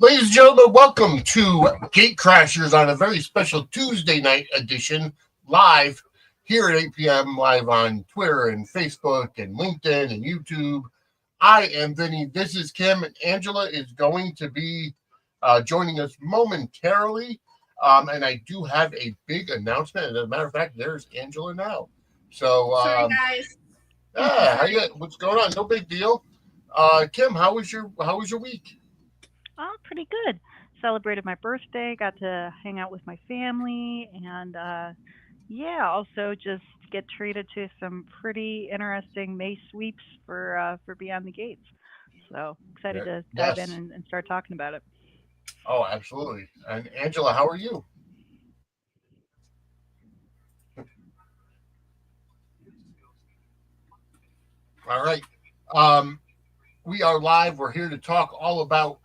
Ladies and gentlemen, welcome to Gate Crashers on a very special Tuesday night edition, live here at 8 p.m., live on Twitter and Facebook and LinkedIn and YouTube. I am Vinny, this is Kim, and Angela is going to be joining us momentarily. And I do have a big announcement. As a matter of fact, there's Angela now. So, sorry, guys. What's going on? No big deal. Kim, how was your week? Oh, pretty good. Celebrated my birthday, got to hang out with my family, and yeah, also just get treated to some pretty interesting May sweeps for Beyond the Gates. So excited to dive in Yes. and start talking about it. Oh, absolutely. And Angela, how are you? All right. Um, we are live. We're here to talk all about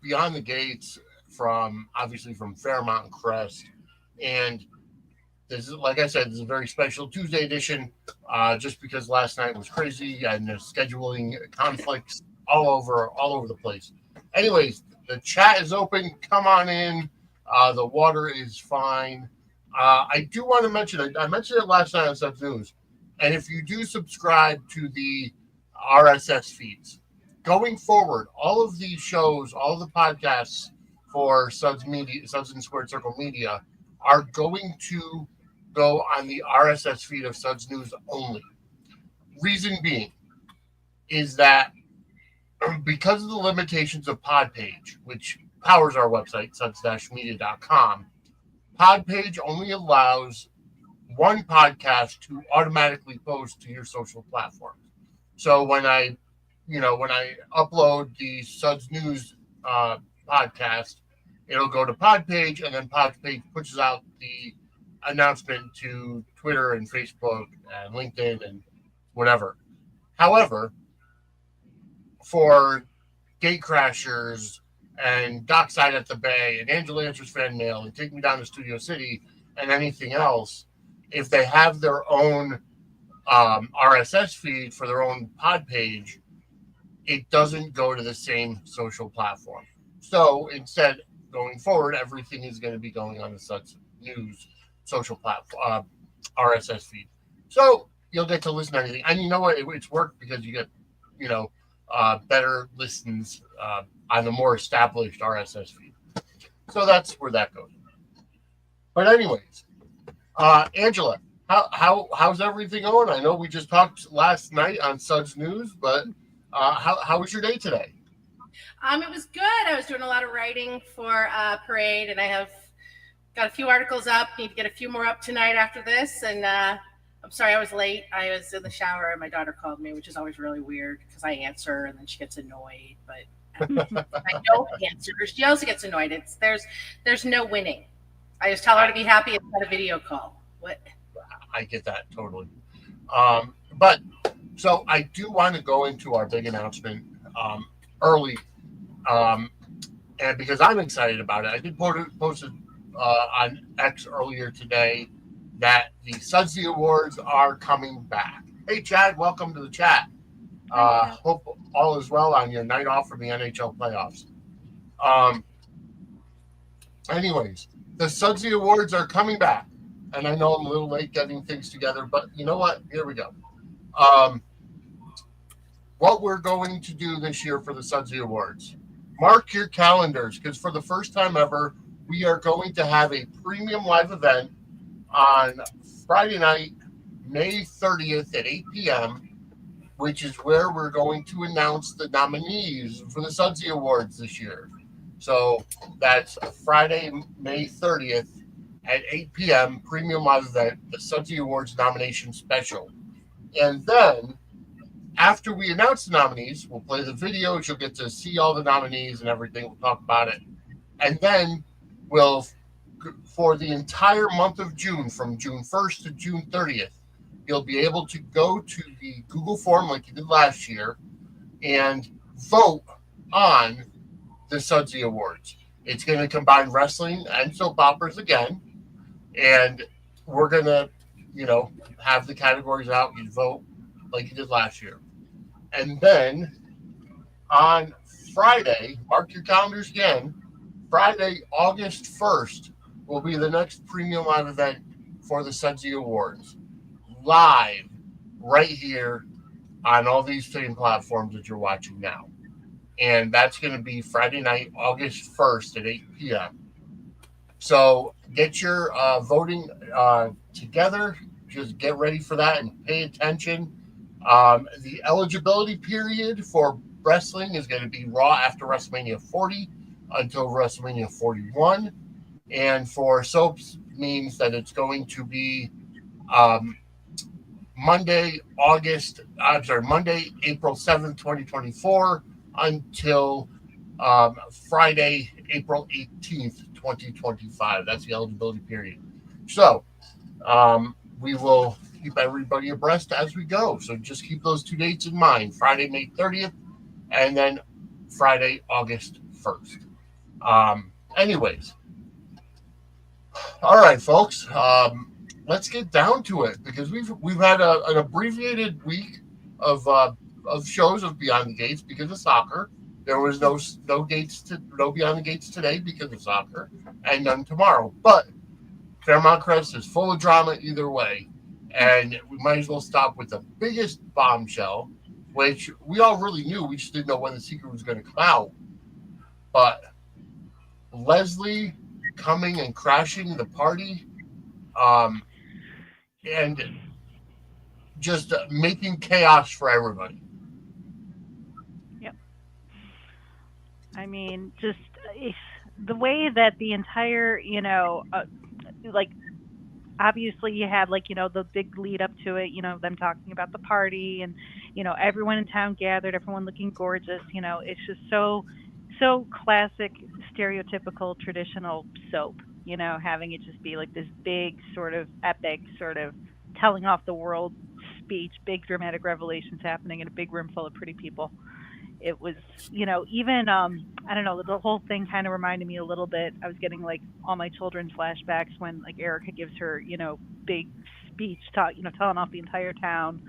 Beyond the Gates from Fairmont Crest. And this is, like I said, this is a very special Tuesday edition, just because last night was crazy and there's scheduling conflicts all over the place. Anyways, the chat is open. Come on in. The water is fine. I do want to mention, I mentioned it last night on Suds News, and if you do subscribe to the RSS feeds, going forward, all of these shows, all of the podcasts for Suds Media, Suds and Squared Circle Media, are going to go on the RSS feed of Suds News only. Reason being is that because of the limitations of Podpage, which powers our website, suds-media.com, Podpage only allows one podcast to automatically post to your social platform. So when I upload the Suds News podcast, it'll go to Podpage, and then Podpage pushes out the announcement to Twitter and Facebook and LinkedIn and whatever. However, for Gatecrashers and Dockside at the Bay and Angela Answers Fan Mail and Take Me Down to Studio City and anything else, if they have their own RSS feed for their own pod page, it doesn't go to the same social platform. So instead, going forward, everything is going to be going on the Suds News social platform, RSS feed. So you'll get to listen to anything. And you know what? It's worked because you get, better listens on the more established RSS feed. So that's where that goes. But anyways, Angela, how's everything going? I know we just talked last night on Suds News, but how was your day today? It was good. I was doing a lot of writing for Parade, and I have got a few articles up. Need to get a few more up tonight after this. And I'm sorry I was late. I was in the shower, and my daughter called me, which is always really weird because I answer, and then she gets annoyed. But I don't answer. She also gets annoyed. There's no winning. I just tell her to be happy and set a video call. What? I get that totally. But so I do want to go into our big announcement early, and because I'm excited about it. I did post it on X earlier today that the Suds Awards are coming back. Hey, Chad, welcome to the chat. Hope all is well on your night off from the NHL playoffs. Anyways, the Suds Awards are coming back. And I know I'm a little late getting things together, but you know what? Here we go. What we're going to do this year for the Suds Awards, mark your calendars, because for the first time ever, we are going to have a premium live event on Friday night, May 30th at 8 p.m., which is where we're going to announce the nominees for the Suds Awards this year. So that's Friday, May 30th at 8 p.m., premium live event, the Suds Awards nomination special. And then after we announce the nominees, we'll play the videos. You'll get to see all the nominees and everything. We'll talk about it. And then we'll, for the entire month of June, from June 1st to June 30th, you'll be able to go to the Google form like you did last year and vote on the Suds Awards. It's going to combine wrestling and soap operas again. And we're going to, have the categories out. You vote like you did last year. And then on Friday, mark your calendars again. Friday, August 1st, will be the next premium live event for the Suds Awards. Live, right here on all these same platforms that you're watching now. And that's going to be Friday night, August 1st at 8 p.m. So get your voting together. Just get ready for that and pay attention. The eligibility period for wrestling is going to be Raw after WrestleMania 40 until WrestleMania 41. And for soaps means that it's going to be Monday, April 7th, 2024 until Friday, April 18th, 2025. That's the eligibility period. So we will keep everybody abreast as we go. So just keep those two dates in mind, Friday, May 30th, and then Friday, August 1st. Anyways, all right, folks, let's get down to it because we've had an abbreviated week of shows of Beyond the Gates because of soccer. There was no Beyond the Gates today because of soccer, and none tomorrow. But Fairmont Crest is full of drama either way, and we might as well stop with the biggest bombshell, which we all really knew. We just didn't know when the secret was going to come out. But Leslie coming and crashing the party, and just making chaos for everybody. Yep. I mean, just the way that the entire, like, obviously you had, like, the big lead up to it, them talking about the party and, everyone in town gathered, everyone looking gorgeous, it's just so classic, stereotypical, traditional soap, having it just be like this big sort of epic sort of telling off the world speech, big dramatic revelations happening in a big room full of pretty people. It was, even, I don't know, the whole thing kind of reminded me a little bit. I was getting like all my children's flashbacks when like Erica gives her, big speech, telling off the entire town,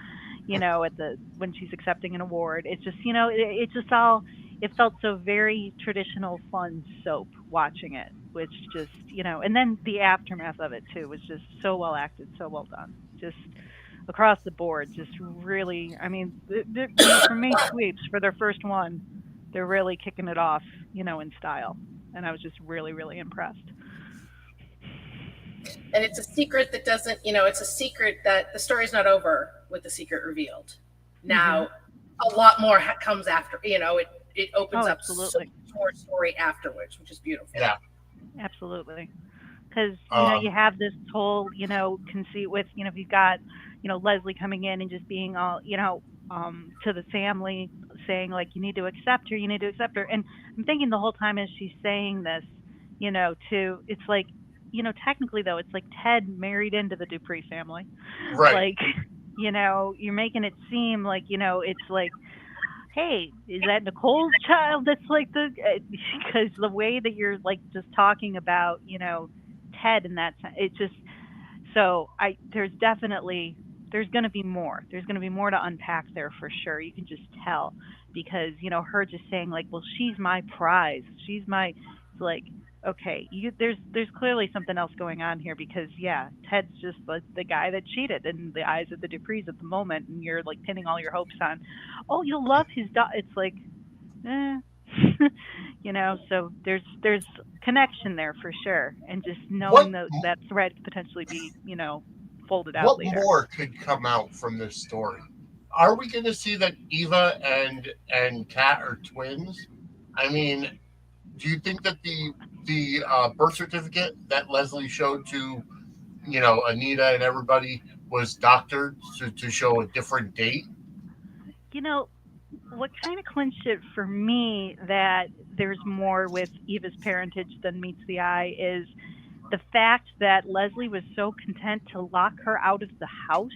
when she's accepting an award. It's just, it felt so very traditional, fun soap watching it, which just, and then the aftermath of it too was just so well acted, so well done. Just across the board, just really, I mean, for me, sweeps for their first one, they're really kicking it off, in style. And I was just really, really impressed. And it's a secret that doesn't, it's a secret that the story's not over with the secret revealed. Now, a lot more comes after, it opens up so much more story afterwards, which is beautiful. Yeah. Absolutely. Because, you have this whole, conceit with, if you've got, Leslie coming in and just being all, to the family saying like, you need to accept her. And I'm thinking the whole time as she's saying this, it's like, technically though, it's like Ted married into the Dupree family. Right. Like, you're making it seem like, it's like, hey, is that Nicole's child? That's like because the way that you're like just talking about, Ted and that, it just, so there's going to be more. There's going to be more to unpack there for sure. You can just tell because, her just saying like, well, she's my prize. She's my, it's like, okay, there's clearly something else going on here because, yeah, Ted's just like the guy that cheated in the eyes of the Duprees at the moment. And you're like pinning all your hopes on, oh, you'll love his daughter. It's like, so there's connection there for sure. And just knowing that thread could potentially be, folded out later. What more could come out from this story? Are we going to see that Eva and Kat are twins? I mean, do you think that the birth certificate that Leslie showed to, Anita and everybody was doctored to show a different date? What kind of clinched it for me that there's more with Eva's parentage than meets the eye is the fact that Leslie was so content to lock her out of the house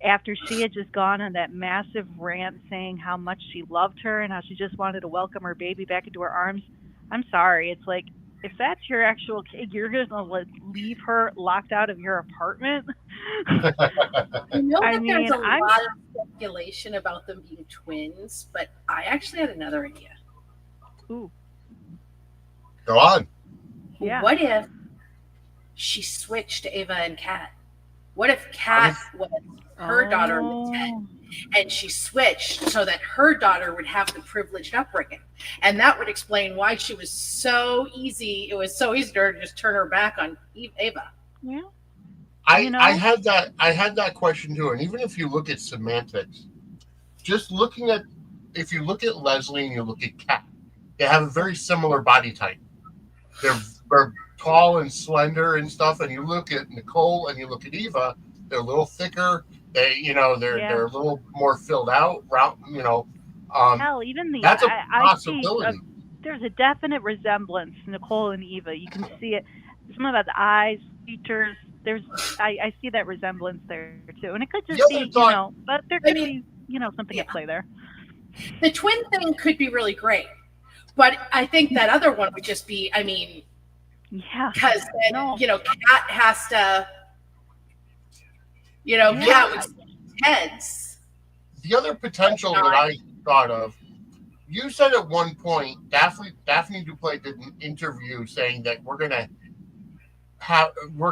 after she had just gone on that massive rant saying how much she loved her and how she just wanted to welcome her baby back into her arms. I'm sorry. It's like, if that's your actual kid, you're going to leave her locked out of your apartment? There's a lot of speculation about them being twins, but I actually had another idea. Ooh, Go on. yeah. What if she switched Ava and Kat? What if I Kat was was her daughter with Ted, Oh, and she switched so that her daughter would have the privileged upbringing? And that would explain why she was so easy. It was so easy to her to just turn her back on Ava. yeah. You I know, had that question too. And even if you look at semantics, just looking at if you look at Leslie and you look at Kat, they have a very similar body type. They're they're tall and slender and stuff. And you look at Nicole and you look at Eva, they're a little thicker. yeah. They're a little more filled out. Round, um, Hell, even that's a I see possibility. there's a definite resemblance, Nicole and Eva. You can see it. Something about the eyes, features. There's I see that resemblance there too, and it could just The be, other thought, but there could I be, mean, something at yeah, play there. the twin thing could be really great, but I think that other one would just be, I mean, Yeah. because then No. Kat has to, the Yeah. Kat other would heads, the other but potential that not. I thought of, you said at one point, Daphne Duplay did an interview saying that we're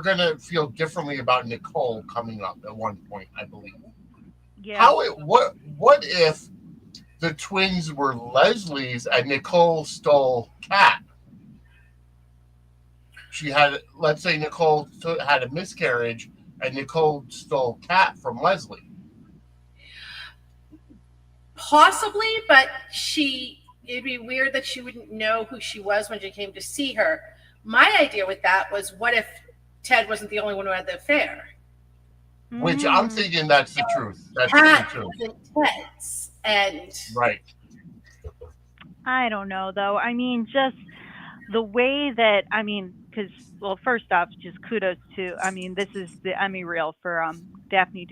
gonna feel differently about Nicole coming up at one point, I believe. Yeah. What if the twins were Leslie's and Nicole stole Cat? Let's say Nicole had a miscarriage and Nicole stole Cat from Leslie. Possibly, but it'd be weird that she wouldn't know who she was when she came to see her. My idea with that was, what if Ted wasn't the only one who had the affair? Which I'm Mm, thinking that's the truth. That's true Kat too. wasn't Ted's. And Right. I don't know though. I mean, just the way that because well, first off, just kudos to. I mean, this is the Emmy reel for Daphne.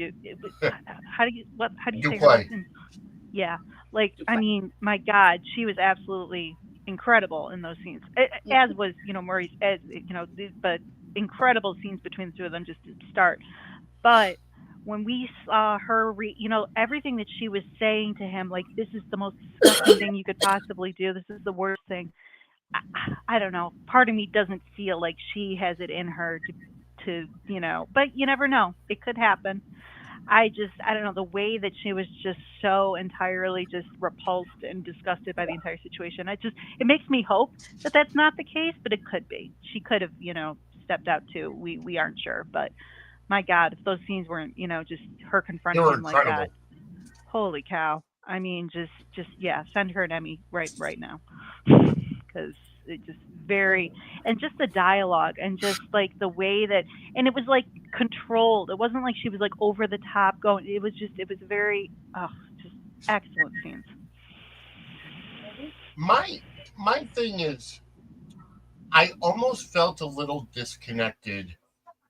How do you say her last Duplay. name? Yeah, like my God, she was absolutely incredible in those scenes. As was Maurice, as but incredible scenes between the two of them just to start. But when we saw her, everything that she was saying to him, like, this is the most disgusting thing you could possibly do. This is the worst thing. I don't know. Part of me doesn't feel like she has it in her to, but you never know. It could happen. I don't know, the way that she was just so entirely just repulsed and disgusted by the entire situation. It makes me hope that that's not the case, but it could be. She could have, stepped out too. We aren't sure, but my God, if those scenes weren't, just her They confronting were him like that, incredible. holy cow. I mean, just yeah, send her an Emmy right now, because it just very and just the dialogue and just like the way that and it was like controlled. It wasn't like she was like over the top going. It was very just excellent scenes. My my thing is, I almost felt a little disconnected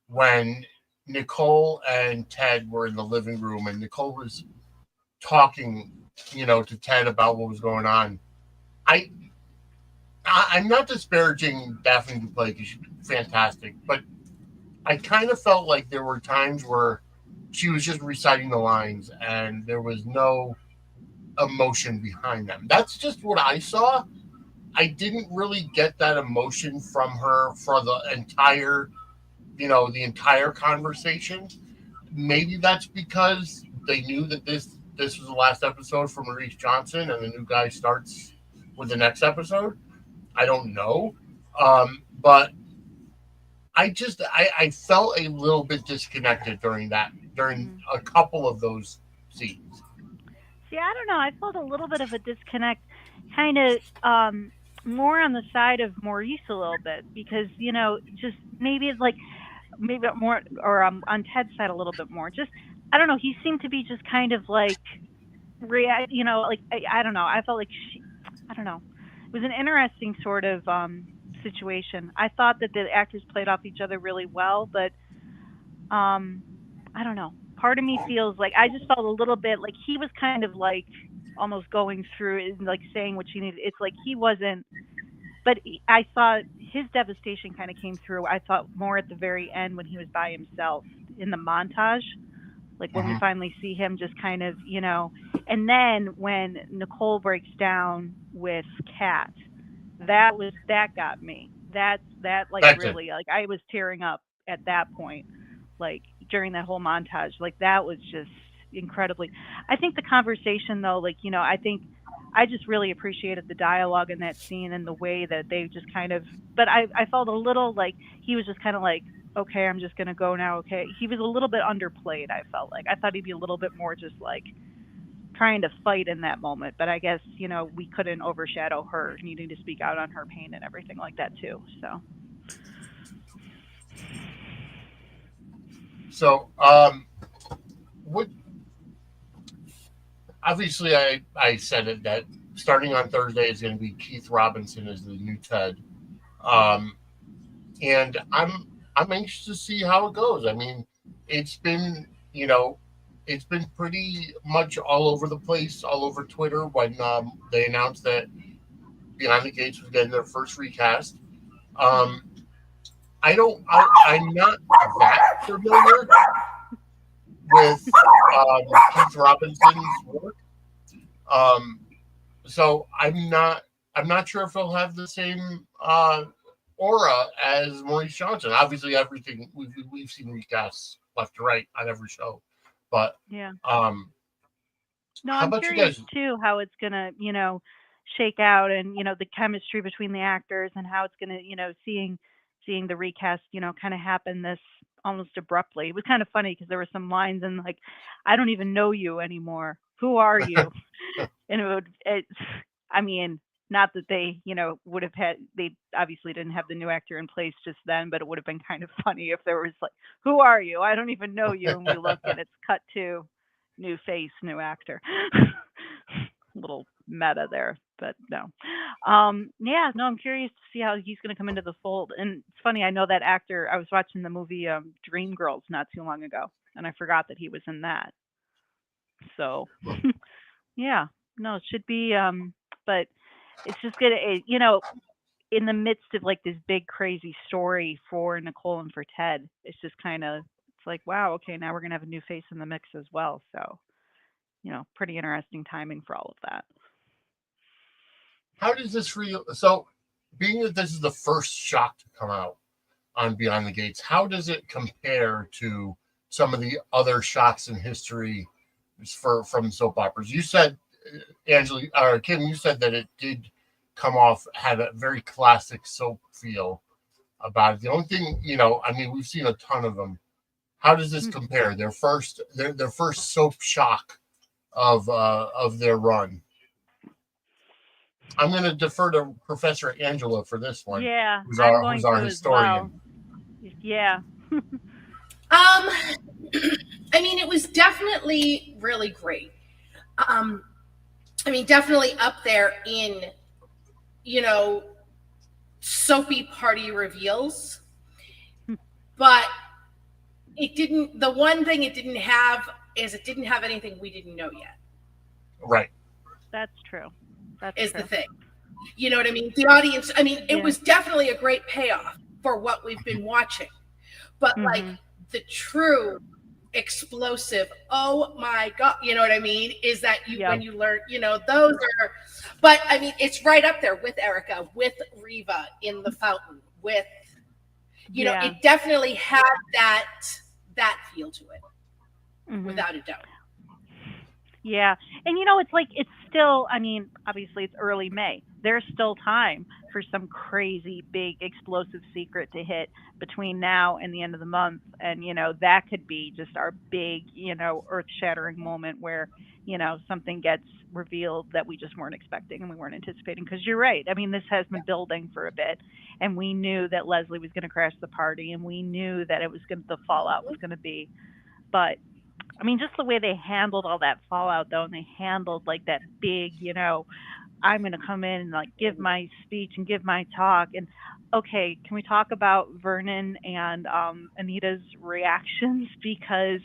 when Nicole and Ted were in the living room and Nicole was talking, to Ted about what was going on. I, I'm not disparaging Daphne Duplay because she's fantastic, but I kind of felt like there were times where she was just reciting the lines and there was no emotion behind them. That's just what I saw. I didn't really get that emotion from her for the entire conversation. Maybe that's because they knew that this was the last episode for Maurice Johnson and the new guy starts with the next episode. I don't know. But I felt a little bit disconnected during Mm. a couple of those scenes. See, I don't know. I felt a little bit of a disconnect, kind of more on the side of Maurice a little bit because just maybe it's like maybe more or on Ted's side a little bit more. Just I don't know. He seemed to be just kind of like react. Like I don't know. I felt like I don't know. It was an interesting sort of situation. I thought that the actors played off each other really well, but um, I don't know. Part of me feels like I just felt a little bit like he was kind of like almost going through it and like saying what she needed. It's like he wasn't, but I saw his devastation kind of came through. I thought more at the very end when he was by himself in the montage, like when we Mhm. finally see him just kind of, and then when Nicole breaks down with Kat. that got me. That like That's it. really, like I was tearing up at that point, like during that whole montage. Like that was just incredibly. I think the conversation though, like I think I just really appreciated the dialogue in that scene and the way that they just kind of. But I felt a little like he was just kind of like, okay, I'm just gonna go now. Okay, he was a little bit underplayed. I felt like I thought he'd be a little bit more just like trying to fight in that moment. But I guess, we couldn't overshadow her needing to speak out on her pain and everything like that too. So So, what? Obviously, I said it that starting on Thursday is going to be Keith Robinson as the new Ted, um, and I'm anxious to see how it goes. I mean, it's been it's been pretty much all over the place, all over Twitter when they announced that Beyond the Gates was getting their first recast. Um, I'm not that familiar with Keith Robinson's work. Um, so I'm not sure if he'll have the same aura as Maurice Johnson. Obviously, everything we've seen recasts left to right on every show, but yeah. um, No, how I'm about you curious guys? too how it's gonna, shake out and, the chemistry between the actors and how it's gonna, seeing the recast, kind of happen this almost abruptly. It was kind of funny because there were some lines and like, I don't even know you anymore. Who are you? And I mean, not that they, would have had, they obviously didn't have the new actor in place just then, but it would have been kind of funny if there was like, who are you? I don't even know you. And we look and it's cut to new face, new actor. Little meta there, but no. Yeah, no, I'm curious to see how he's going to come into the fold. And it's funny, I know that actor. I was watching the movie Dreamgirls not too long ago, and I forgot that he was in that. So, yeah, no, it should be. But it's just gonna, in the midst of like this big crazy story for Nicole and for Ted, it's just kind of, it's like, wow, okay, now we're gonna have a new face in the mix as well. So, pretty interesting timing for all of that. How does this feel? So, being that this is the first shock to come out on Beyond the Gates, how does it compare to some of the other shocks in history from soap operas? You said, Angela or Kim, you said that it did come off had a very classic soap feel about it. The only thing, I mean, we've seen a ton of them. How does this Mm. compare? Their first soap shock of their run. I'm going to defer to Professor Angela for this one, Yeah, I'm who's going our to as well. historian. Yeah. I mean, it was definitely really great. Um, I mean, definitely up there in, you know, soapy party reveals, but it didn't. The one thing it didn't have is it didn't have anything we didn't know yet. Right. That's true. That's Is true. the thing. You know what I mean? The audience. I mean, it Yeah. was definitely a great payoff for what we've been watching, but like Mhm. the true explosive, oh my god, you know what I mean, is that you Yep. when you learn, those are, but I mean it's right up there with Erica, with Reva in the fountain, with Yeah. it definitely had that feel to it, Mhm. without a doubt. Yeah. And it's like it's still, I mean, obviously it's early May. There's still time for some crazy big explosive secret to hit between now and the end of the month. And that could be just our big, earth-shattering moment where, something gets revealed that we just weren't expecting and we weren't anticipating. Because you're right. I mean, this has been building for a bit, and we knew that Leslie was going to crash the party, and we knew that it was going to, the fallout was going to be. But I mean, just the way they handled all that fallout, though, and they handled like that big, I'm going to come in and like give my speech and give my talk. And okay, can we talk about Vernon and Anita's reactions? Because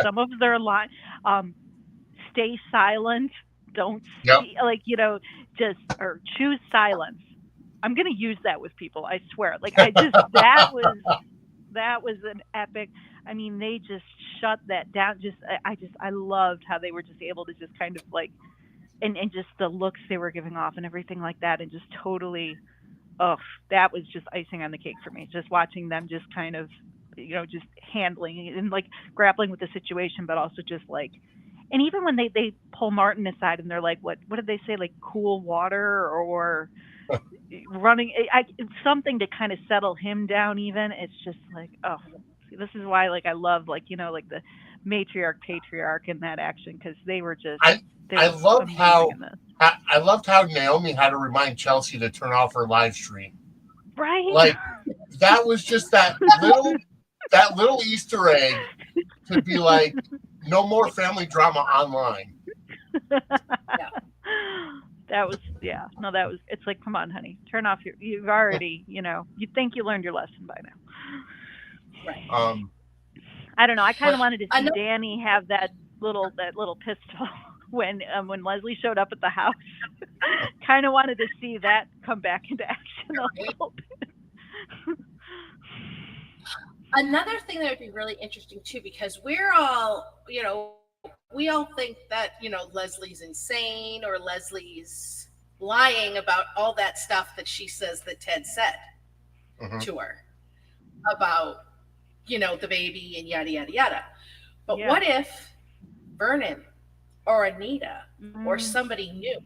some of their line, um, stay silent, don't Yep. speak, like, just, or choose silence. I'm going to use that with people, I swear. Like, that was an epic. I mean, they just shut that down. I loved how they were just able to just kind of like and just the looks they were giving off and everything like that, and just totally, oh, that was just icing on the cake for me. Just watching them just kind of, just handling and like grappling with the situation, but also just like, and even when they pull Martin aside and they're like, what did they say, like cool water or running, something to kind of settle him down. Even it's just like, oh, see, this is why like I love like like the matriarch patriarch in that action, because they were I loved amazing how in this. I loved how Naomi had to remind Chelsea to turn off her live stream. Right. Like that was just that little Easter egg to be like, no more family drama online. Yeah. That was, yeah, no, that was, it's like, come on, honey, turn off you've already, you think you learned your lesson by now. Right. I don't know. I kind of wanted to see know- Danny have that little pistol when Leslie showed up at the house. Kind of wanted to see that come back into action a little bit. Another thing that would be really interesting too, because we're all, we all think that, Leslie's insane or Leslie's lying about all that stuff that she says that Ted said to her about, the baby and yada, yada, yada. But what if Vernon or Anita or somebody knew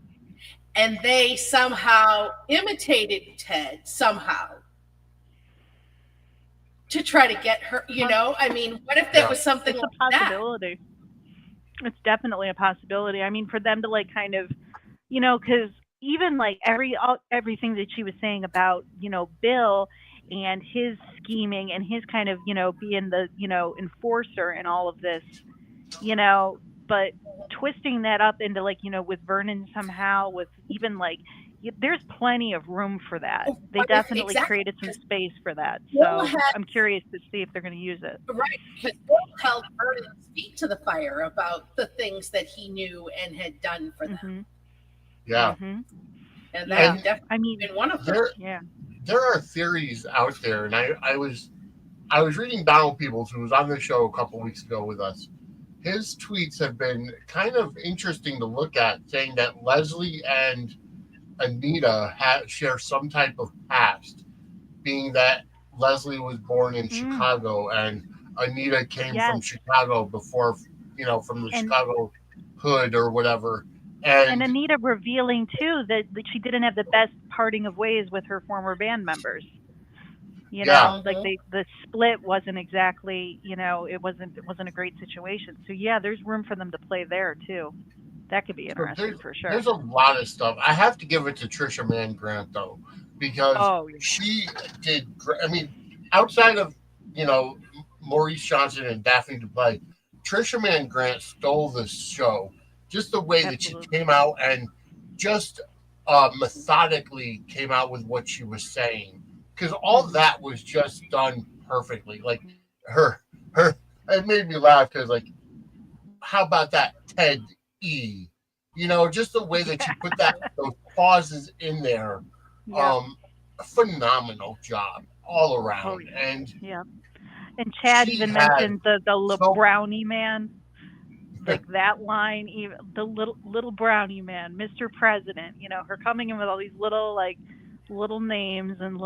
and they somehow imitated Ted somehow to try to get her, I mean, what if that was something it's like a possibility. It's definitely a possibility. I mean, for them to like kind of, because even like everything that she was saying about, Bill and his scheming and his kind of, being the, enforcer and all of this, but twisting that up into like, with Vernon somehow, with even like, there's plenty of room for that. They definitely created some space for that. So I'm curious to see if they're going to use it. Right, because Bill held Vernon's feet to the fire about the things that he knew and had done for them. Yeah. And that definitely been one of them. There are theories out there, and I was reading Donald Peoples, who was on the show a couple weeks ago with us. His tweets have been kind of interesting to look at, saying that Leslie and Anita share some type of past, being that Leslie was born in Chicago and Anita came from Chicago before, from the Chicago hood or whatever. And Anita revealing too that she didn't have the best parting of ways with her former band members. Like the split wasn't exactly, it wasn't a great situation. So there's room for them to play there too. That could be interesting for sure. There's a lot of stuff. I have to give it to Trisha Mann Grant though, because she did. I mean, outside of Maurice Johnson and Daphne DuPlay, Trisha Mann Grant stole this show. Just the way that she came out and just methodically came out with what she was saying, because all that was just done perfectly. Like her, it made me laugh because like, how about that Ted E? Just the way that she put those pauses in there. Phenomenal job all around. And Chad even mentioned the brownie man. Like that line, even the little brownie man, Mr. President, her coming in with all these little names and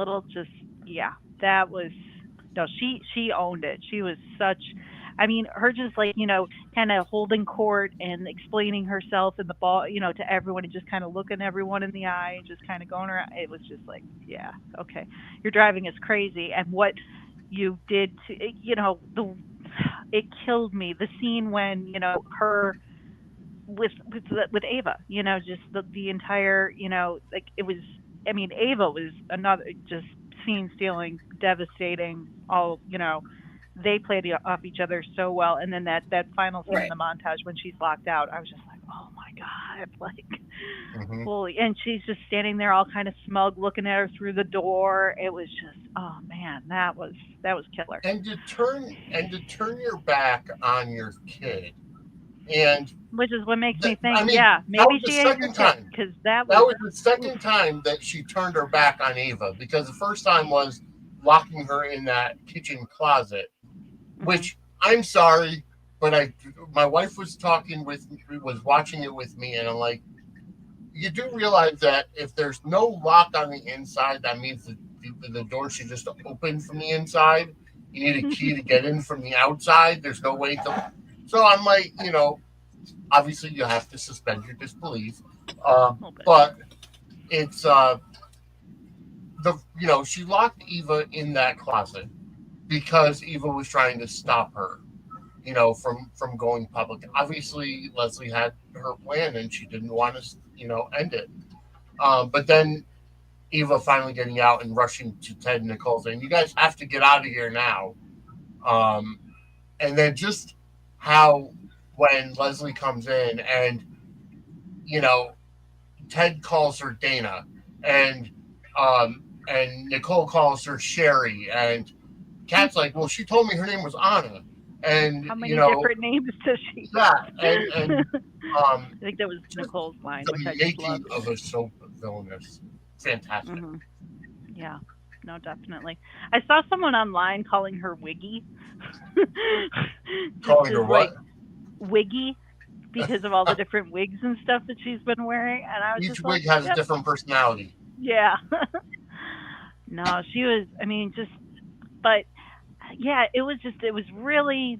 that was, no, she owned it. She was her just like, kind of holding court and explaining herself in the ball, to everyone, and just kind of looking everyone in the eye and just kind of going around. It was just like, okay, you're driving us crazy. And what you did to, it killed me. The scene when, her with Ava, just the entire, like it was, I mean, Ava was another just scene stealing, devastating, all, they played off each other so well. And then that final scene in the montage when she's locked out, I was just like, oh my God, like holy, and she's just standing there all kind of smug looking at her through the door. It was just, oh man, that was killer. And to turn your back on your kid, and which is what makes me think, maybe she is, because that was the second time that she turned her back on Ava, because the first time was locking her in that kitchen closet, which I'm sorry, but my wife was watching it with me, and I'm like, you do realize that if there's no lock on the inside, that means the door should just open from the inside. You need a key to get in from the outside. There's no way to. So I'm like, obviously you have to suspend your disbelief, A little bit. but it's she locked Eva in that closet because Eva was trying to stop her, from going public. Obviously, Leslie had her plan and she didn't want to, end it. But then Eva finally getting out and rushing to Ted and Nicole saying, "You guys have to get out of here now." Um, and then just how when Leslie comes in and you know Ted calls her Dana and Nicole calls her Sherry and Kat's like, "Well, she told me her name was Anna." And How many different names does she yeah, have? and I think that was Nicole's line, which I the just making loved. of a soap villainous. Fantastic. Hmm. Yeah, no, definitely. I saw someone online calling her Wiggy. Just Calling her as like what? Wiggy because of all the different wigs and stuff that she's been wearing, and I was Each just like, wig has a yep, different personality. yeah. No, she was. I mean, just but yeah, it was really,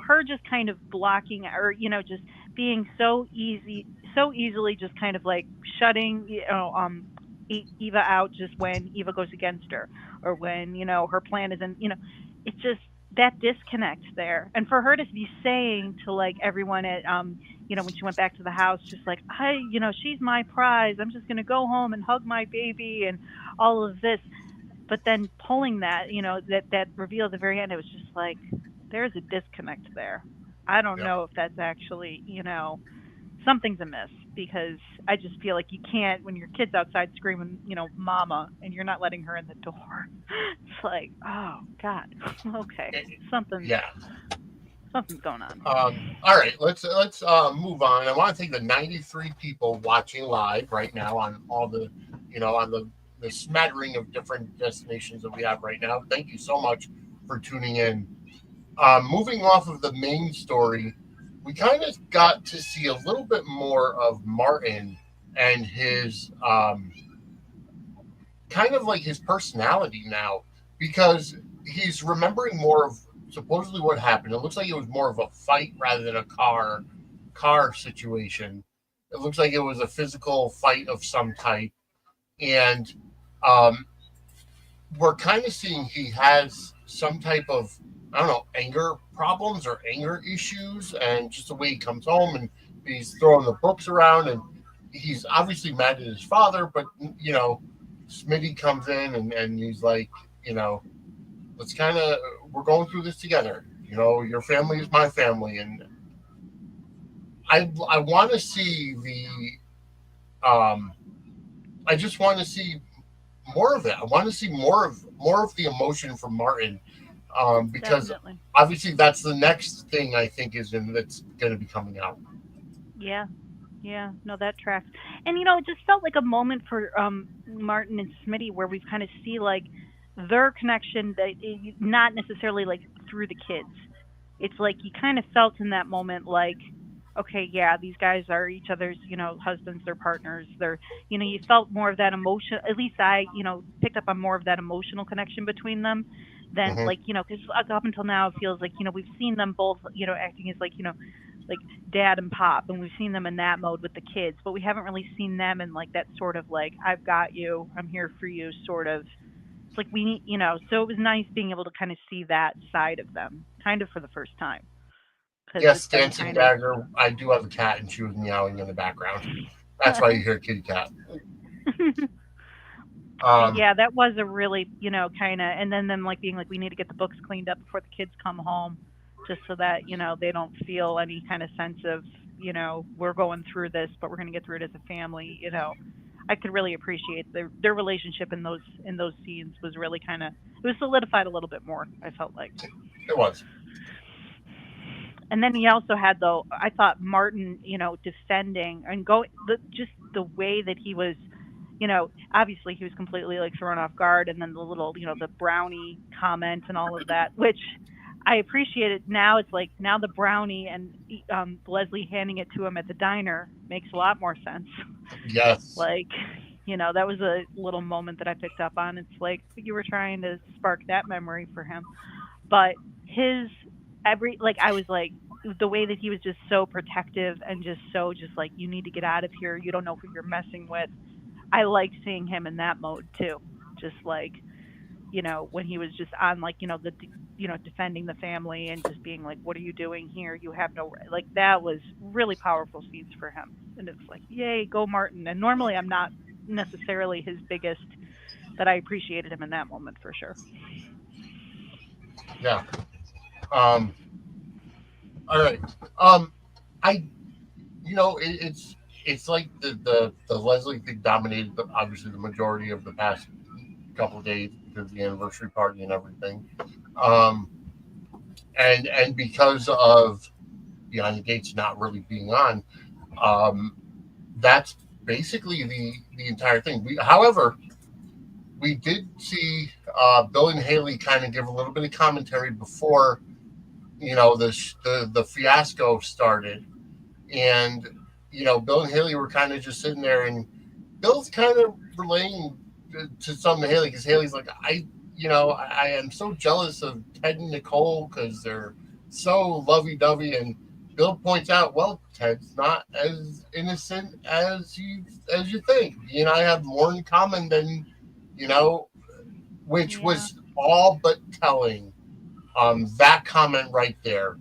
her just kind of blocking or, just being so easily just kind of like shutting, Eva out just when Eva goes against her or when, her plan isn't, it's just that disconnect there. And for her to be saying to like everyone at, when she went back to the house, just like, she's my prize. I'm just going to go home and hug my baby and all of this, but then pulling that, that reveal at the very end, it was just like there's a disconnect there. I don't Yeah. know if that's actually, something's amiss because I just feel like you can't when your kid's outside screaming, mama, and you're not letting her in the door. It's like, oh God, okay, something's Yeah. something's going on. All right, let's move on. I want to thank the 93 people watching live right now on all the, on the smattering of different destinations that we have right now. Thank you so much for tuning in. Moving off of the main story, we kind of got to see a little bit more of Martin and his kind of like his personality now because he's remembering more of supposedly what happened. It looks like it was more of a fight rather than a car situation. It looks like it was a physical fight of some type, and um, we're kind of seeing he has some type of I don't know anger problems or anger issues, and just the way he comes home and he's throwing the books around, and he's obviously mad at his father, but Smitty comes in and he's like, let's kind of we're going through this together. Your family is my family, and I want to see I just want to see more of it. I want to see more of the emotion from Martin, because Definitely. obviously that's the next thing I think that's going to be coming out. Yeah. Yeah, no, that tracks. And it just felt like a moment for Martin and Smitty where we've kind of see like their connection that not necessarily like through the kids. It's like you kind of felt in that moment like, okay, yeah, these guys are each other's, husbands, their partners. You felt more of that emotion. At least I, picked up on more of that emotional connection between them than Hmm. like, because up until now it feels like, we've seen them both, acting as like dad and pop, and we've seen them in that mode with the kids, but we haven't really seen them in like that sort of like I've got you, I'm here for you sort of. It's like we need, so it was nice being able to kind of see that side of them kind of for the first time because Yes, it's been dancing kind of dagger. I do have a cat, and she was meowing in the background. That's why you hear kitty cat. but Um, yeah, that was a really, kind of, and then them like being like we need to get the books cleaned up before the kids come home just so that, they don't feel any kind of sense of, we're going through this, but we're going to get through it as a family. I could really appreciate their relationship in those scenes was really kind of it was solidified a little bit more. I felt like, it was. and then he also had though I thought Martin, defending and go just the way that he was, obviously he was completely like thrown off guard, and then the little, the brownie comment and all of that, which I appreciate it now. It's like now the brownie and Leslie handing it to him at the diner makes a lot more sense. Yes. Like, that was a little moment that I picked up on. It's like you were trying to spark that memory for him. But his like I was like the way that he was just so protective and just so just like you need to get out of here. You don't know who you're messing with. I liked seeing him in that mode too. Just like, when he was just on like, defending the family and just being like, what are you doing here? You have no like that was really powerful scenes for him. And it's like, yay, go Martin. And normally I'm not necessarily his biggest, but I appreciated him in that moment for sure. Yeah. Um, all right. Um, I, it's like the Leslie thing dominated obviously the majority of the past couple of days because of the anniversary party and everything. Um, and because of Beyond the Gates not really being on, um, that's basically the entire thing. However, we did see Bill and Haley kind of give a little bit of commentary before the fiasco started, and Bill and Haley were kind of just sitting there, and Bill's kind of relaying to some of Haley because Haley's like, I am so jealous of Ted and Nicole because they're so lovey-dovey, and Bill points out, well, Ted's not as innocent as you think. He and I have more in common than you know, which Yeah. was all but telling. That comment right there,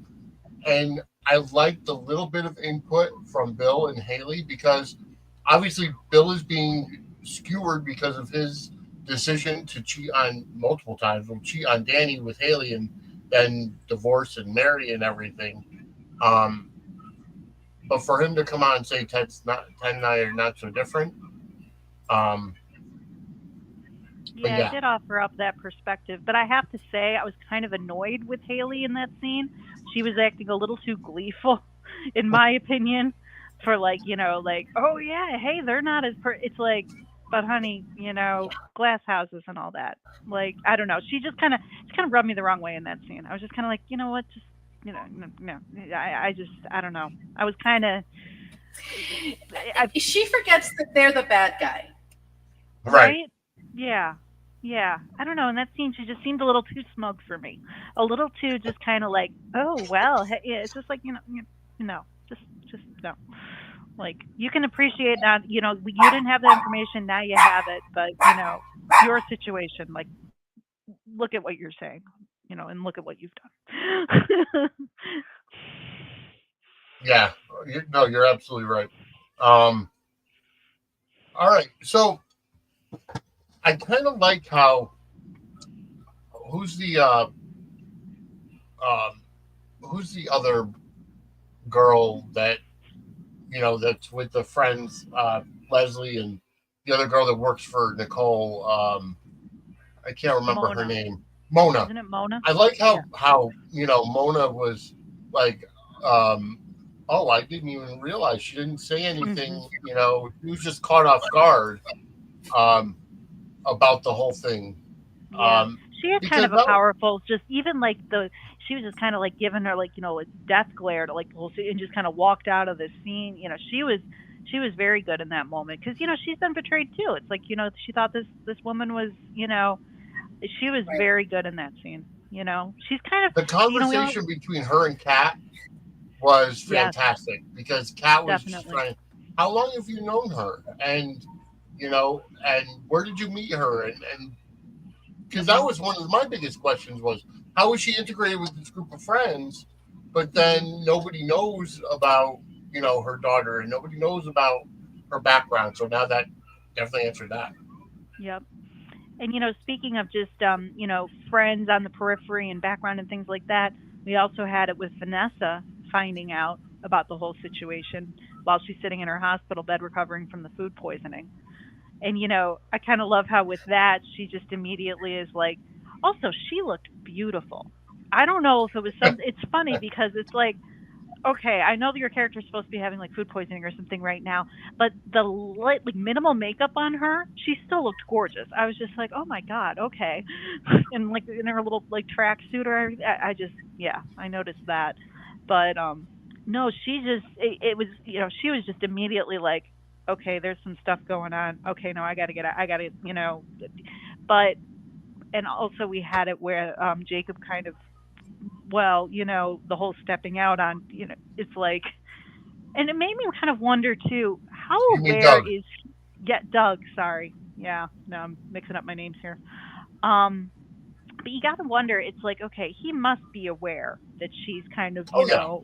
and I liked the little bit of input from Bill and Haley because obviously Bill is being skewered because of his decision to cheat on multiple times. Will cheat on Danny with Haley and then divorce and marry and everything. Um, but for him to come out and say Ted and I are not so different. Um, but Yeah, it yeah, did offer up that perspective, but I have to say I was kind of annoyed with Haley in that scene. She was acting a little too gleeful, in my opinion, for like, like, oh yeah, hey, they're not as it's like, but honey, glass houses and all that. Like, I don't know. She kind of rubbed me the wrong way in that scene. I was just kind of like, you know what, just no, no. I just, I don't know. I was kind of, I She forgets that they're the bad guy. right. Right? Yeah. Yeah. I don't know. In that scene, she just seemed a little too smug for me. A little too just kind of like, oh, well, hey, yeah, it's just like, no, just no. Like, you can appreciate that, you didn't have that information. Now you have it. But, your situation, like, look at what you're saying, and look at what you've done. Yeah, no, you're absolutely right. Um, all right, so I kind of like how who's the um, who's the other girl that that's with the friends Leslie and the other girl that works for Nicole. I can't remember her Mona. name. Mona. Isn't it Mona? I like Yeah. how Mona was like, oh, I didn't even realize she didn't say Hmm. anything. She was just caught off guard um, about the whole thing Yeah, um, she had kind because of a powerful, just even like she was just kind of like giving her like a death glare to like the whole scene and just kind of walked out of the scene. She was very good in that moment because she's been betrayed too. It's like she thought this woman was she was Right. very good in that scene. She's kind of the we all conversation between her and Kat was yes, fantastic because Kat was just definitely. trying. How long have you known her? And where did you meet her? And because that Mhm. was one of my biggest questions was how was she integrated with this group of friends, but Mhm. then nobody knows about her daughter and nobody knows about her background. So now that definitely answered that. Yep. And speaking of just friends on the periphery and background and things like that, we also had it with Vanessa finding out about the whole situation while she's sitting in her hospital bed recovering from the food poisoning. And I kind of love how with that she just immediately is like, also she looked beautiful. I don't know if it was some. It's funny because it's like okay, I know that your character's supposed to be having like food poisoning or something right now, but the like minimal makeup on her, she still looked gorgeous. I was just like, oh my god, okay, and like in her little like tracksuit or everything. I just yeah, I noticed that, but no, she just it was she was just immediately like, okay, there's some stuff going on. Okay, no, I got to get out. I got to but and also we had it where Jacob kind of well, the whole stepping out on, it's like, and it made me kind of wonder too, how You mean aware Doug? is, yeah, Doug, sorry. Yeah, no, I'm mixing up my names here. Um, but you got to wonder, it's like, okay, he must be aware that she's kind of, Oh yeah,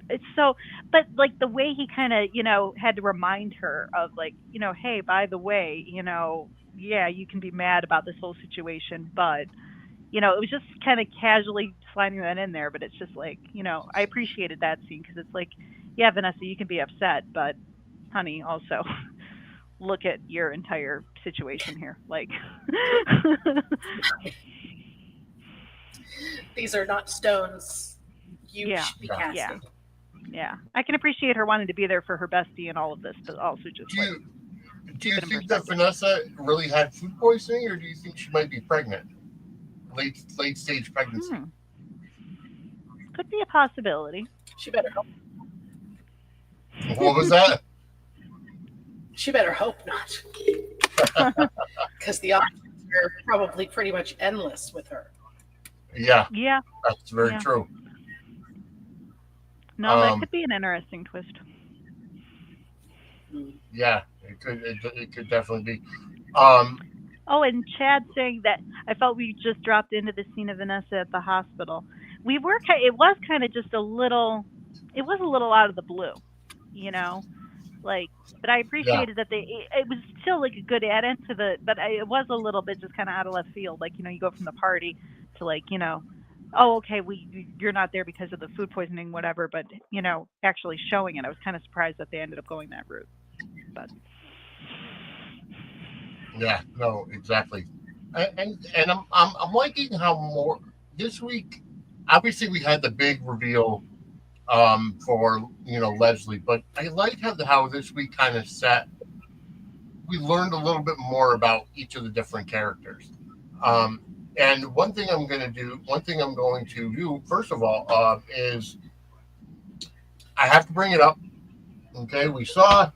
it's so, but like the way he kind of, had to remind her of like, hey, by the way, yeah, you can be mad about this whole situation, but it was just kind of casually sliding that in there, but it's just like, I appreciated that scene because it's like, yeah, Vanessa, you can be upset, but honey, also look at your entire situation here. Like, These are not stones you yeah, should be yeah. yeah, casting. yeah. I can appreciate her wanting to be there for her bestie and all of this, but also just Do like you do keep you it in think that perspective. Vanessa really had food poisoning, or do you think she might be pregnant, late stage pregnancy? Hmm, could be a possibility. She better hope. What was that? She better hope not, because the options are probably pretty much endless with her. Yeah, Yeah, that's very yeah. true. No, that Um, could be an interesting twist. yeah, it could definitely be. Um, Oh, and Chad saying that I felt we just dropped into the scene of Vanessa at the hospital. It was kind of just a little, it was a little out of the blue, you know, like, but I yeah, appreciated that it was still like a good add into it was a little bit just kind of out of left field. Like, you go from the party to like, oh, okay, you're not there because of the food poisoning, whatever, but, actually showing it. I was kind of surprised that they ended up going that route, but. yeah, no, exactly. And I'm liking how more this week. Obviously, we had the big reveal for Leslie, but I like how this week kind of set. We learned a little bit more about each of the different characters. Um, and one thing I'm going to do first of all is I have to bring it up. Okay, we saw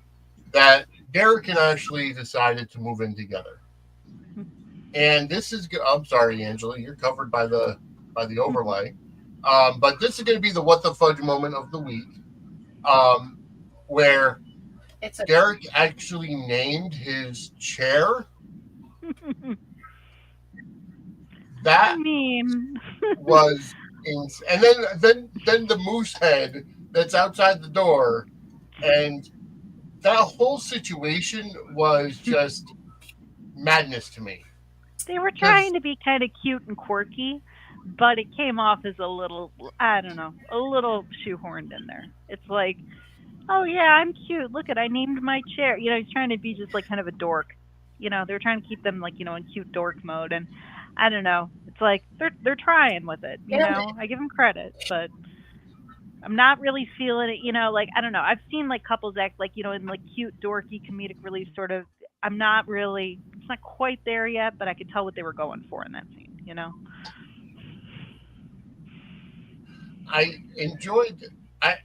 that Derek and Ashley decided to move in together, and this is. I'm sorry, Angela, you're covered by the overlay. But this is going to be the what the fudge moment of the week, um, where It's a Derek actually named his chair. I That mean, was and then the moose head that's outside the door, and that whole situation was just madness to me they were trying because to be kind of cute and quirky, but it came off as a little, I don't know, a little shoehorned in there. It's like, oh yeah, I'm cute. Look at, I named my chair. He's trying to be just like kind of a dork. They're trying to keep them like, in cute dork mode, and I don't know. It's like they're trying with it. and I give them credit, but I'm not really feeling it. Like I don't know. I've seen like couples act like in like cute, dorky, comedic relief sort of. I'm not really. It's not quite there yet, but I could tell what they were going for in that scene. I enjoyed. I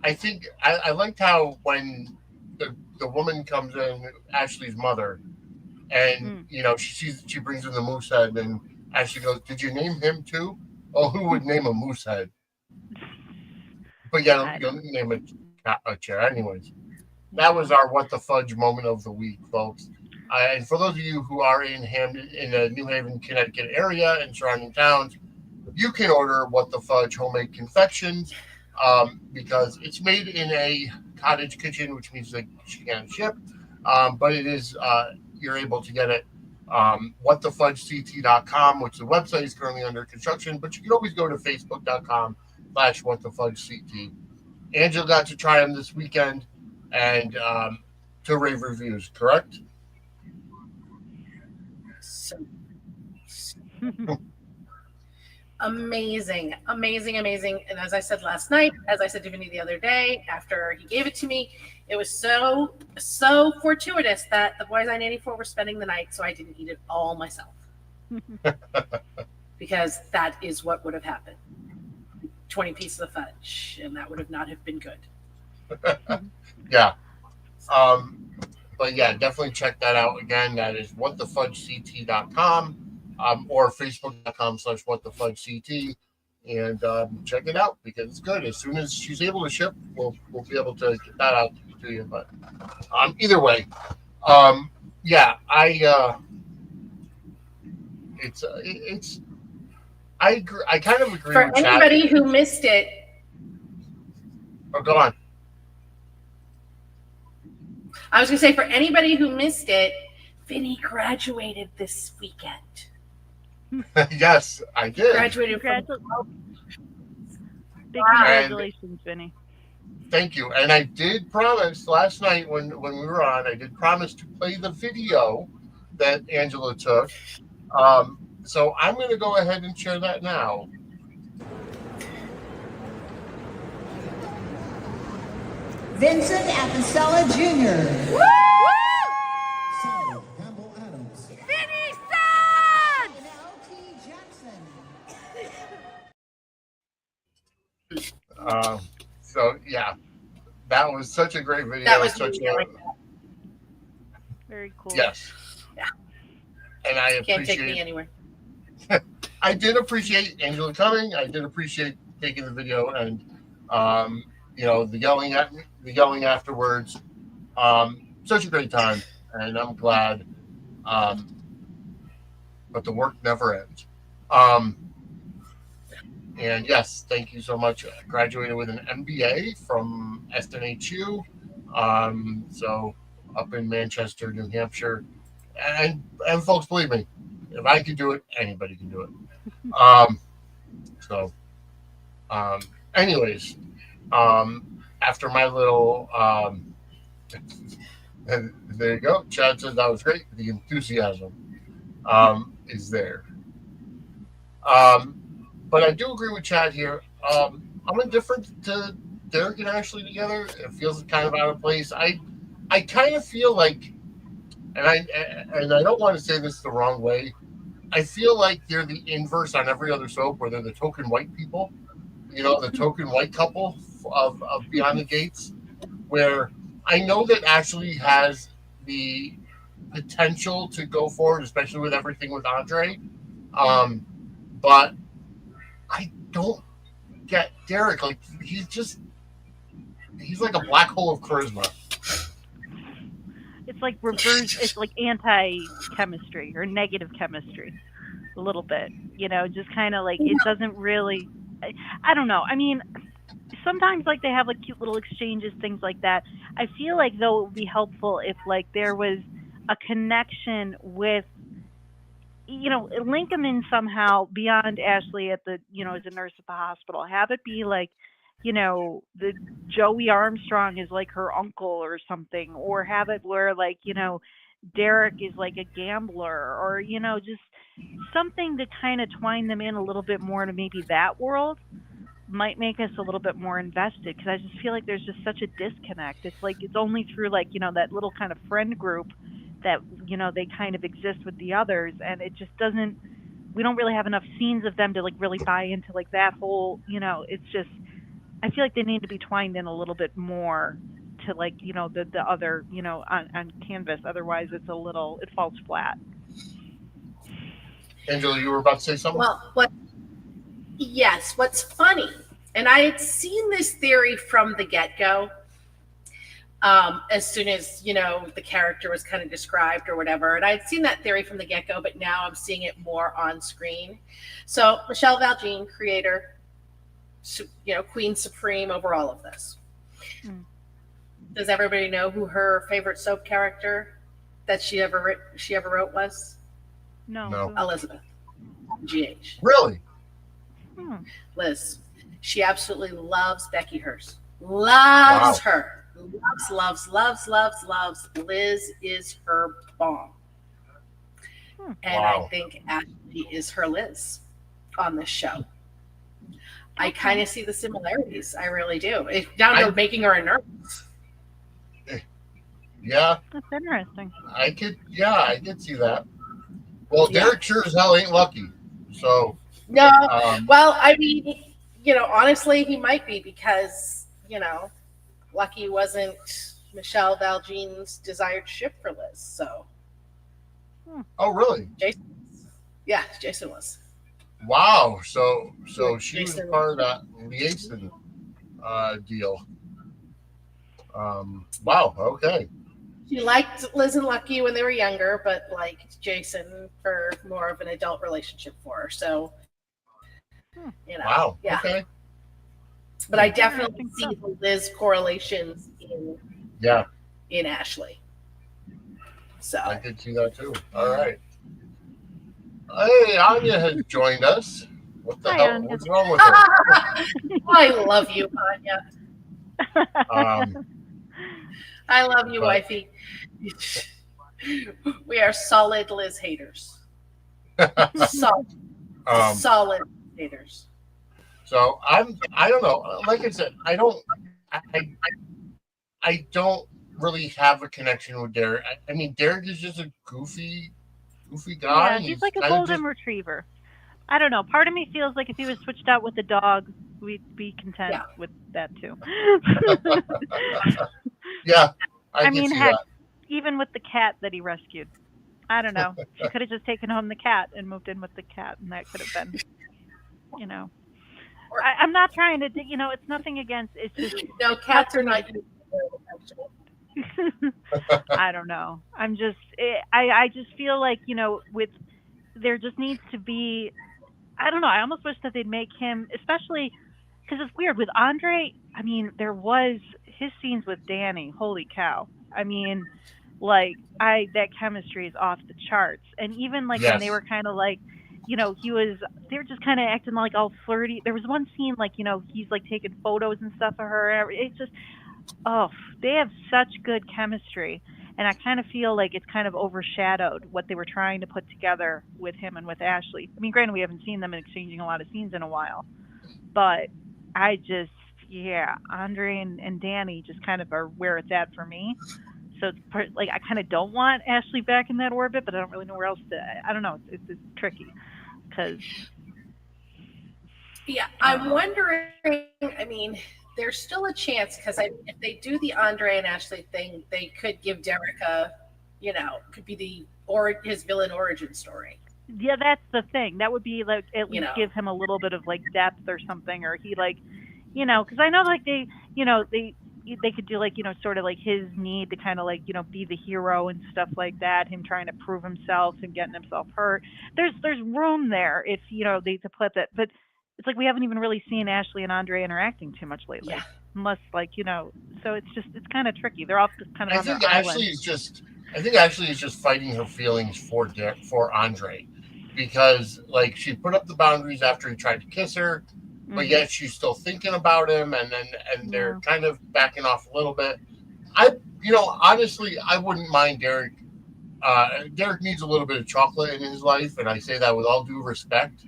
I think I liked how when the woman comes in, Ashley's mother, and Mm. she brings in the moose head, and Ashley goes, "Did you name him too?" Oh, who would name a moose head? But yeah, I you don't don't. name a chair, anyways. That was our what the fudge moment of the week, folks. And for those of you who are in the New Haven, Connecticut area and surrounding towns, you can order what the fudge homemade confections because it's made in a cottage kitchen, which means that she can't ship, but it is you're able to get it. Whatthefudgect.com, which the website is currently under construction, but you can always go to facebook.com/whatthefudgect. Angela got to try them this weekend and to rave reviews, correct? so amazing. And as I said last night, as I said to Vinny the other day, after he gave it to me, it was so fortuitous that the boys on 84 were spending the night, so I didn't eat it all myself. Because that is what would have happened. 20 pieces of fudge, and that would have not have been good. Yeah. But yeah, definitely check that out. Again, that is whatthefudgect.com, or facebook.com/whatthefudgect, and check it out because it's good. As soon as she's able to ship, we'll be able to get that out to you. But either way, yeah, it's I agree. I kind of agree. For with anybody Chad. who missed it, Go on. I was going to say, for anybody who missed it, Vinny graduated this weekend. Yes, I did. Graduated from Big congratulations, Vinny. Thank you. And I did promise last night when we were on, I did promise to play the video that Angela took. So I'm going to go ahead and share that now. Vincent Apicella Jr. Woo! Sarah Campbell Adams. Vinny Suds! And L.T. Jackson. So yeah, that was such a great video. That was such Very cool. Yes. Yeah. And I Can't take me appreciate. anywhere. I did appreciate Angela coming. I did appreciate taking the video and the yelling afterwards. Such a great time, and I'm glad. But the work never ends. And yes, thank you so much. I graduated with an MBA from SNHU, so up in Manchester, New Hampshire. And folks, believe me, if I could do it, anybody can do it. Anyways, after my little, and there you go. Chad said that was great. The enthusiasm is there. But I do agree with Chad here. I'm indifferent to Derek and Ashley together. It feels kind of out of place. I kind of feel like, and I don't want to say this the wrong way, I feel like they're the inverse on every other soap where they're the token white people, the token white couple of Beyond the Gates, where I know that Ashley has the potential to go forward, especially with everything with Andre. But I don't get Derek. Like, he's like a black hole of charisma. It's like reverse. It's like anti-chemistry or negative chemistry, a little bit. Just kind of like it doesn't really. I don't know. I mean, sometimes like they have like cute little exchanges, things like that. I feel like though it would be helpful if like there was a connection with, link them in somehow beyond Ashley at the, as a nurse at the hospital. Have it be like, the Joey Armstrong is like her uncle or something, or have it where like, Derek is like a gambler, or, just something to kind of twine them in a little bit more to maybe that world might make us a little bit more invested. Cause I just feel like there's just such a disconnect. It's like, it's only through like, that little kind of friend group that, they kind of exist with the others. And it just doesn't, we don't really have enough scenes of them to like really buy into like that whole, it's just, I feel like they need to be twined in a little bit more to like, the other, on canvas. Otherwise it falls flat. Angela, you were about to say something? Well, what's funny, and I had seen this theory from the get-go, as soon as, the character was kind of described or whatever. And I'd seen that theory from the get-go, but now I'm seeing it more on screen. So Michelle Valjean, creator, Queen Supreme over all of this. Does everybody know who her favorite soap character that she ever wrote was? No. Elizabeth. GH. Really? Liz. She absolutely loves Becky Hurst. Loves her. Loves. Liz is her bomb. And I think Ashley is her Liz. on this show. I kind of see the similarities. I really do. It's down to making her a nurse. Yeah, That's interesting. I could see that. Well, Derek sure as hell ain't lucky. So no, well, I mean, honestly, he might be because Lucky wasn't Michelle Valjean's desired ship for Liz. So. Oh, really? Jason was. Wow. So she was part of that liaison deal. Wow. Okay. She liked Liz and Lucky when they were younger, but liked Jason for more of an adult relationship for her. So, Wow. Yeah. Okay. But I definitely see the Liz correlations in Ashley. So I could see that too. All right. Hey, Anya has joined us. What the hell? Anya. What's wrong with her? I love you, Anya. I love you, wifey. We are solid Liz haters. Solid haters. So I don't know. Like I said, I don't really have a connection with Derek. I mean, Derek is just a goofy guy. Yeah, he's like a golden retriever. I don't know. Part of me feels like if he was switched out with the dog, we'd be content with that too. Yeah, I mean, heck, even with the cat that he rescued, I don't know. She could have just taken home the cat and moved in with the cat, and that could have been, I'm not trying to, it's nothing against. It's just no, cats are not. I don't know. I just feel like, there just needs to be, I don't know. I almost wish that they'd make him, especially because it's weird with Andre. I mean, there was his scenes with Danny. Holy cow. I mean, that chemistry is off the charts. And even when they were kind of they were just kind of acting like all flirty. There was one scene he's taking photos and stuff of her. It's just, they have such good chemistry, and I kind of feel like it's kind of overshadowed what they were trying to put together with him and with Ashley. I mean, granted, we haven't seen them exchanging a lot of scenes in a while, but I just, Andre and Danny just kind of are where it's at for me. So it's I kind of don't want Ashley back in that orbit, but I don't really know where else to. I don't know. It's tricky because. Yeah, I'm wondering. I mean, there's still a chance because if they do the Andre and Ashley thing, they could give Derek could be his villain origin story. Yeah, that's the thing. That would be at least give him a little bit of depth or something, or he because I know they could do sort of his need to kind of be the hero and stuff like that, him trying to prove himself and getting himself hurt. There's room there if they to put that, but it's we haven't even really seen Ashley and Andre interacting too much lately, unless so it's kind of tricky. They're all just kind of. I think Ashley is just fighting her feelings for Andre, because she put up the boundaries after he tried to kiss her. But yet she's still thinking about him, and they're kind of backing off a little bit. Honestly, I wouldn't mind Derek. Derek needs a little bit of chocolate in his life, and I say that with all due respect.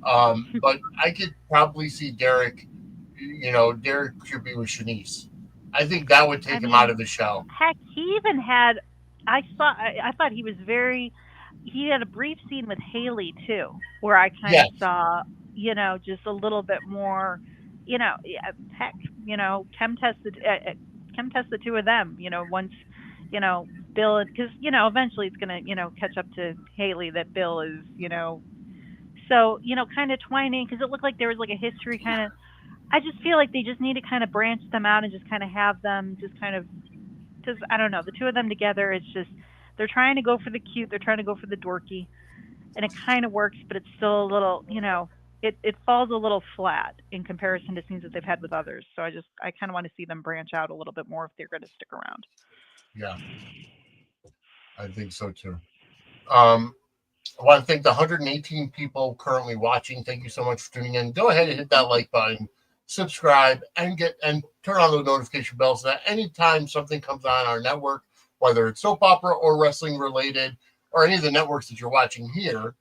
But I could probably see Derek. Derek should be with Shanice. I think that would take him out of the show. Heck, he even had. I thought he was very. He had a brief scene with Haley too, where I kind of saw. Just a little bit more, heck, chem test the two of them, once, Bill, because, eventually it's going to, catch up to Haley that Bill is, so, kind of twining, because it looked like there was a history kind of, I just feel like they just need to kind of branch them out and just kind of have them just kind of, because I don't know, the two of them together, it's just, they're trying to go for the cute, they're trying to go for the dorky, and it kind of works, but it's still a little, it falls a little flat in comparison to scenes that they've had with others. So I kind of want to see them branch out a little bit more if they're going to stick around. Yeah, I think so too. I want to thank the 118 people currently watching. Thank you so much for tuning in. Go ahead and hit that like button, subscribe, and turn on the notification bell so that anytime something comes on our network, whether it's soap opera or wrestling related, or any of the networks that you're watching here,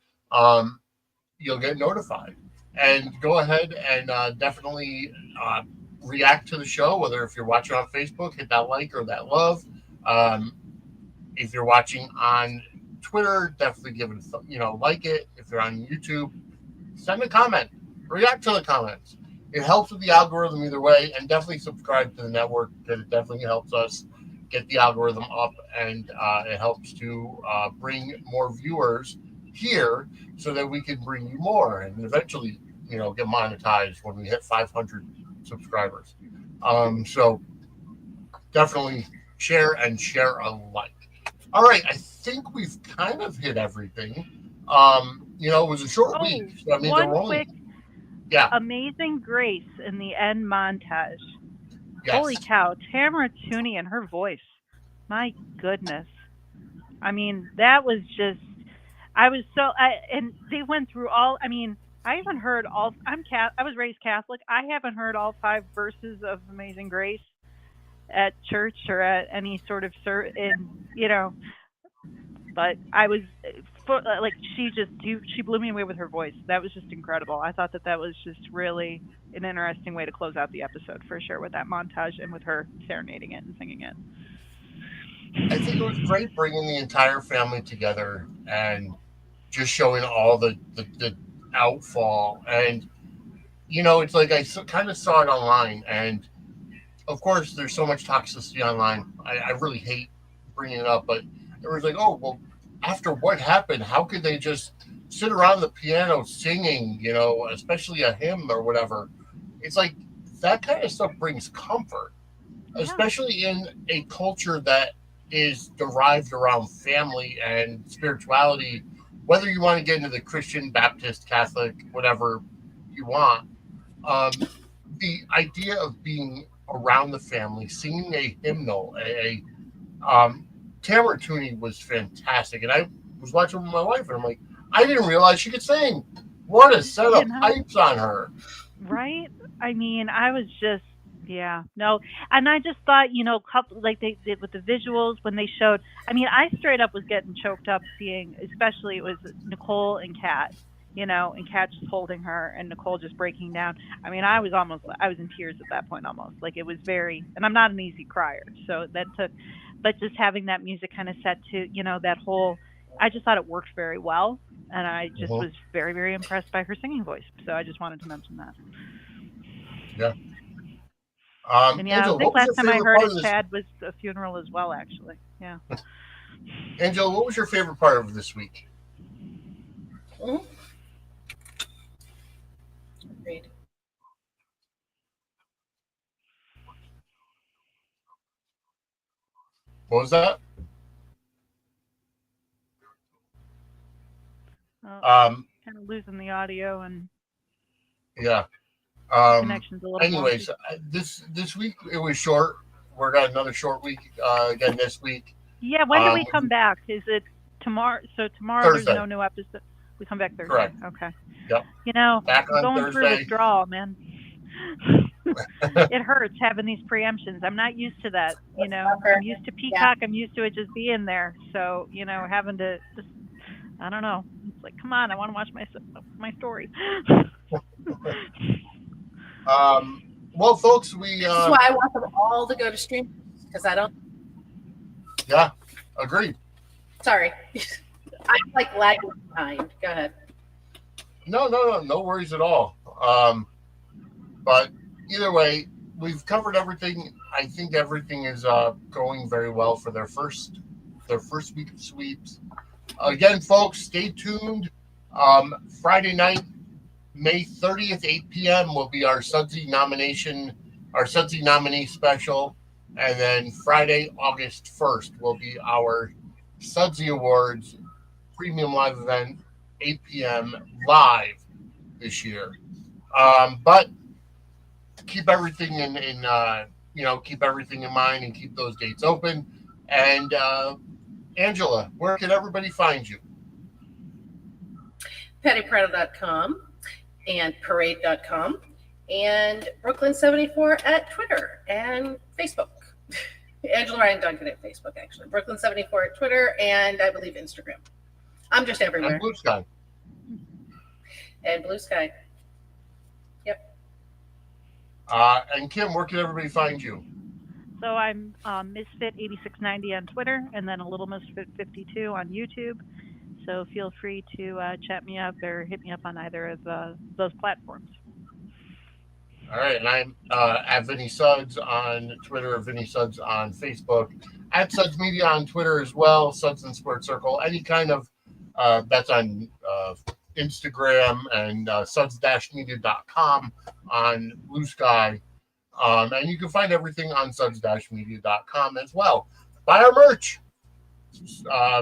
you'll get notified. and go ahead and definitely react to the show. Whether if you're watching on Facebook, hit that like or that love. Um, if you're watching on Twitter, definitely give it, like it. If you're on YouTube, send a comment, react to the comments. It helps with the algorithm either way, and definitely subscribe to the network because it definitely helps us get the algorithm up, and it helps to bring more viewers here so that we can bring you more and eventually, get monetized when we hit 500 subscribers. So definitely share and share alike. All right, I think we've kind of hit everything. It was a short week. So, I mean, there one were only, quick yeah, Amazing Grace in the end montage. yes. Holy cow, Tamara Tooney and her voice. My goodness. I mean, that was just, and they went through all, I mean, I haven't heard all, I was raised Catholic. I haven't heard all 5 verses of Amazing Grace at church or at any sort of, but I was, like, she blew me away with her voice. That was just incredible. I thought that was just really an interesting way to close out the episode for sure, with that montage and with her serenading it and singing it. I think it was great bringing the entire family together and just showing all the outfall. And, it's like I kind of saw it online. And, of course, there's so much toxicity online. I really hate bringing it up, but it was like, oh, well, after what happened, how could they just sit around the piano singing, especially a hymn or whatever? It's like that kind of stuff brings comfort, especially in a culture that is derived around family and spirituality, whether you want to get into the Christian, Baptist, Catholic, whatever you want. The idea of being around the family, singing a hymnal, Tamara Tooney was fantastic. And I was watching with my wife, and I'm like, I didn't realize she could sing. What a set of pipes on her. Right? I mean, I was just, no. And I just thought, like they did with the visuals when they showed, I mean, I straight up was getting choked up seeing, especially it was Nicole and Kat, and Kat just holding her and Nicole just breaking down. I mean, I was in tears at that point almost. Like it was and I'm not an easy crier. So but just having that music kind of set to, that whole, I just thought it worked very well. And I just was very, very impressed by her singing voice. So I just wanted to mention that. Yeah. And Angela, I think what was last time your I favorite heard part it, of Chad was a funeral as well, actually. Yeah. Angela, what was your favorite part of this week? Agreed. What was that? Kind of losing the audio and yeah. connection's a little anyways, this week it was short. We're got another short week again this week. Yeah, when do we come back? Is it tomorrow? So tomorrow Thursday. There's no new episode. We come back Thursday. Correct. Okay. Yep. Back on going Thursday. through withdrawal, man. It hurts having these preemptions. I'm not used to that. I'm used to Peacock. I'm used to it just being there. So having to just, I don't know. It's like, come on, I want to watch my story. Well, folks, this is why I want them all to go to stream, because I don't. Yeah, agreed. Sorry, I'm like lagging behind. Go ahead. No worries at all. But either way, we've covered everything. I think everything is going very well for their first week of sweeps. Again, folks, stay tuned. Friday night, May 30th, 8 p.m. will be our Sudsy nominee special. And then Friday, August 1st will be our Sudsy Awards premium live event, 8 p.m. live this year. But keep everything keep everything in mind and keep those dates open. And Angela, where can everybody find you? PattyPrado.com and Parade.com and Brooklyn74 at Twitter and Facebook. Angela Ryan Duncan at Facebook, actually. Brooklyn74 at Twitter and I believe Instagram. I'm just everywhere. And Blue Sky. And Blue Sky. And Kim, where can everybody find you? So I'm Misfit8690 on Twitter, and then a little Misfit52 on YouTube. So feel free to chat me up or hit me up on either of those platforms. All right, and I'm at Vinny Suds on Twitter, Vinny Suds on Facebook, at Suds Media on Twitter as well, Suds and Squared Circle, any kind of that's on Instagram, and suds-media.com on Blue Sky. And you can find everything on suds-media.com as well. Buy our merch.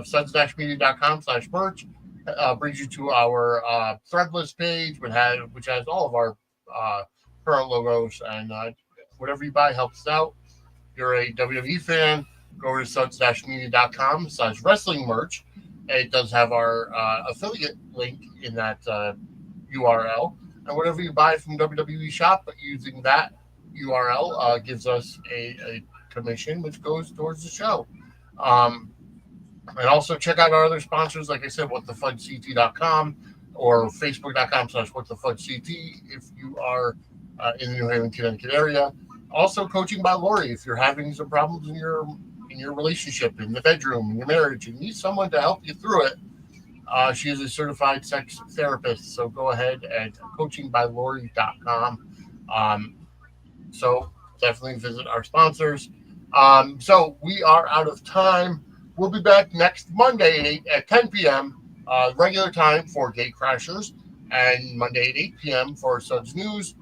Suds-media.com/merch brings you to our Threadless page, which has all of our current logos, and whatever you buy helps us out. If you're a WWE fan, go to suds-media.com/wrestling merch. It does have our affiliate link in that URL, and whatever you buy from WWE Shop using that URL gives us a commission, which goes towards the show. And also check out our other sponsors, like I said, whatthefudct.com or facebook.com/whatthefudct if you are in the New Haven, Connecticut area. Also, coaching by Lori if you're having some problems in your relationship, in the bedroom, in your marriage, and need someone to help you through it. She is a certified sex therapist, so go ahead and coachingbylori.com. So definitely visit our sponsors. So we are out of time. We'll be back next Monday at 10 p.m. Regular time for Gatecrashers, and Monday at 8 p.m. for Suds News.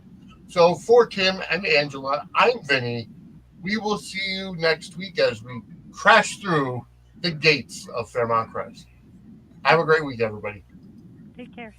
So for Kim and Angela, I'm Vinny. We will see you next week as we crash through the gates of Fairmont Crest. Have a great week, everybody. Take care.